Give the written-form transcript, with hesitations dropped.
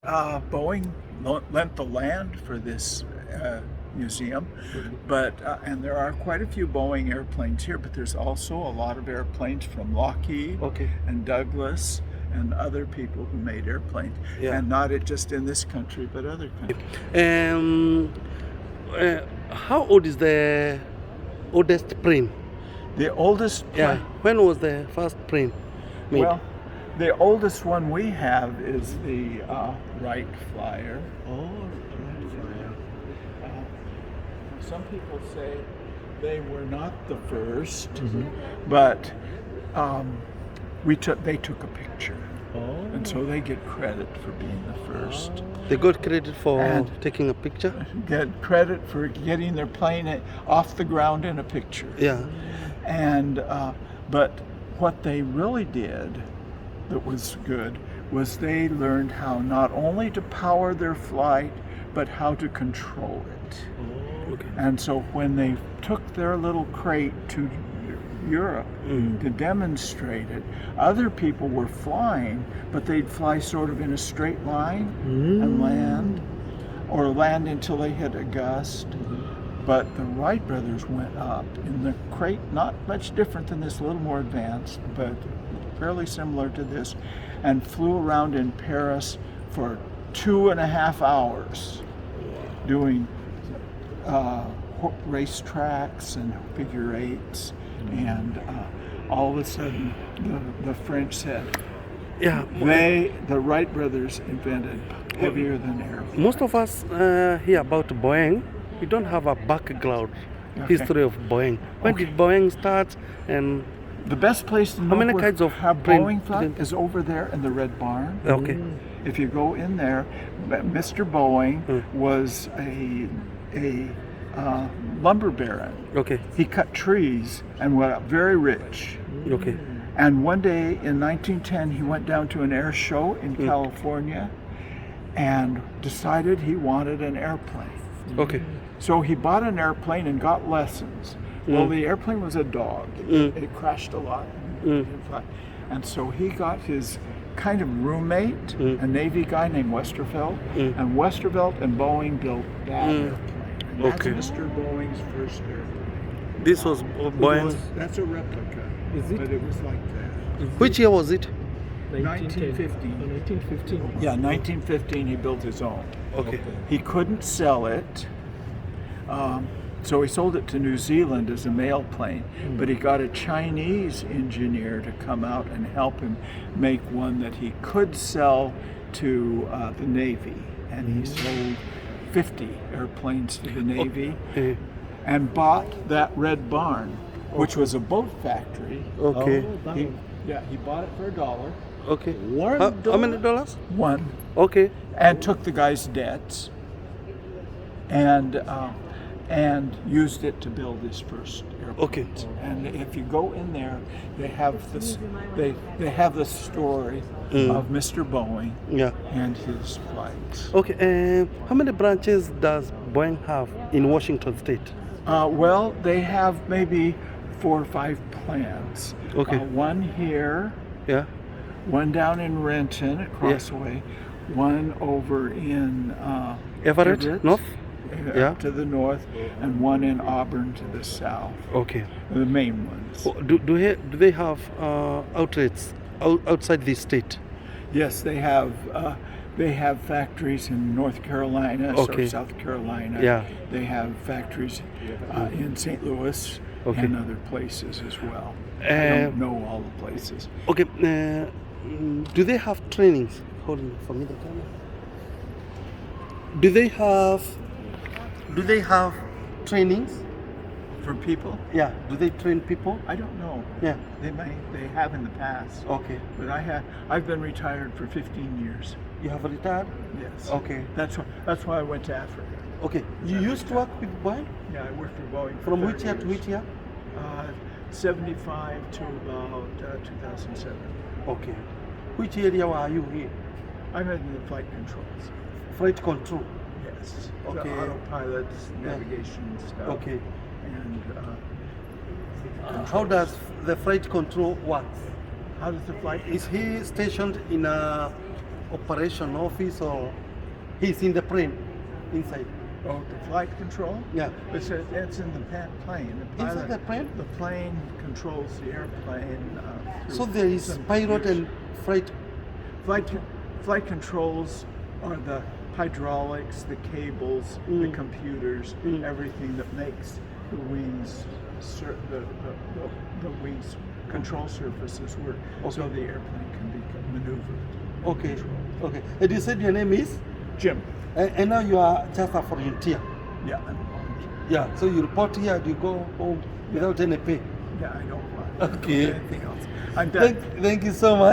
Boeing lent the land for this museum, but and there are quite a few Boeing airplanes here, but there's also a lot of airplanes from Lockheed Okay. and Douglas and other people who made airplanes, Yeah. and not just in this country, but other countries. How old is the oldest plane? The oldest Yeah. plane, When was the first plane made? well, the oldest one we have is the Wright Flyer. Some people say they were not the first, but they took a picture, and so they get credit for being the first. They got credit for And- taking a picture? Get credit for getting their plane off the ground in a picture. Yeah. And but what they really did that was good was they learned how not only to power their flight, but how to control it. Okay. And so when they took their little crate to Europe to demonstrate it, other people were flying, but they'd fly sort of in a straight line and land, or land until they hit a gust. But the Wright brothers went up in the crate, not much different than this, a little more advanced, but fairly similar to this, and flew around in Paris for 2.5 hours doing race tracks and figure eights, and all of a sudden the French said Yeah. the Wright brothers invented heavier than air. Most of us hear about Boeing. We don't have a background history of Boeing. When Okay. did Boeing start? And The best place to know many where kinds of how plane Boeing flight did- is over there in the Red Barn. okay. If you go in there, Mr. Boeing was a lumber baron. Okay. He cut trees and got very rich. Okay. And one day in 1910, he went down to an air show in California and decided he wanted an airplane. Okay. So he bought an airplane and got lessons. Well, the airplane was a dog. It crashed a lot. And so he got his kind of roommate, a Navy guy named Westervelt, and Westervelt and Boeing built that airplane. And that's Okay. Mr. Boeing's first airplane. This was Boeing's. That's a replica, Is it? but it was like that. Which year was it? 1915. 1915. Yeah, 1915 he built his own. Okay. He couldn't sell it, so he sold it to New Zealand as a mail plane. But he got a Chinese engineer to come out and help him make one that he could sell to the Navy. And he sold 50 airplanes to the Navy Okay. and bought that Red Barn, which was a boat factory. Okay. He bought it for $1. Okay. How many dollars? One. Okay. And took the guy's debts and used it to build his first airplane. Okay. And if you go in there, they have this. They have the story of Mr. Boeing Yeah. and his flights. Okay. How many branches does Boeing have in Washington State? Well, they have maybe 4 or 5 plants. Okay. One here, Yeah. one down in Renton across the way, one over in Everett, North? Yeah. to the north, and one in Auburn to the south. Okay. The main ones. Oh, do they have outlets outside the state? Yes, they have factories in North Carolina Okay. or South Carolina. Yeah. They have factories in St. Louis Okay. and other places as well. I don't know all the places. Okay. Do they have trainings? Hold on for me the camera. Do they have trainings? For people, Yeah. Do they train people? I don't know. Yeah. They have in the past. Okay. But I've been retired for 15 years. You have retired? Yes. Okay. That's why I went to Africa. Okay. You used to work with Boeing? Yeah, I worked for Boeing for From 30 which year to years. which year? 75 to about 2007. Okay. Which area are you in? I'm in the flight controls. Flight control. Yes. Okay. The autopilots, navigation stuff. Okay. And How does the flight control work? how does the flight? Is he stationed in a operation office or he's in the plane inside? Oh, the flight control? Yeah. It's in the plane. The Inside pilot, the plane? the plane controls the airplane. So through there is some pilot computers. and flight. Flight controls are the hydraulics, the cables, the Mm. computers, Mm. everything that makes the wings, the wings control surfaces work, so Okay. the airplane can be maneuvered. and Okay. controlled. Okay. And you said your name is? Jim. And now you are just a volunteer. Yeah, I'm volunteer. Yeah. So you report here and you go home without any pay. Yeah, I don't want Okay. anything else. I'm done. Thank you so much.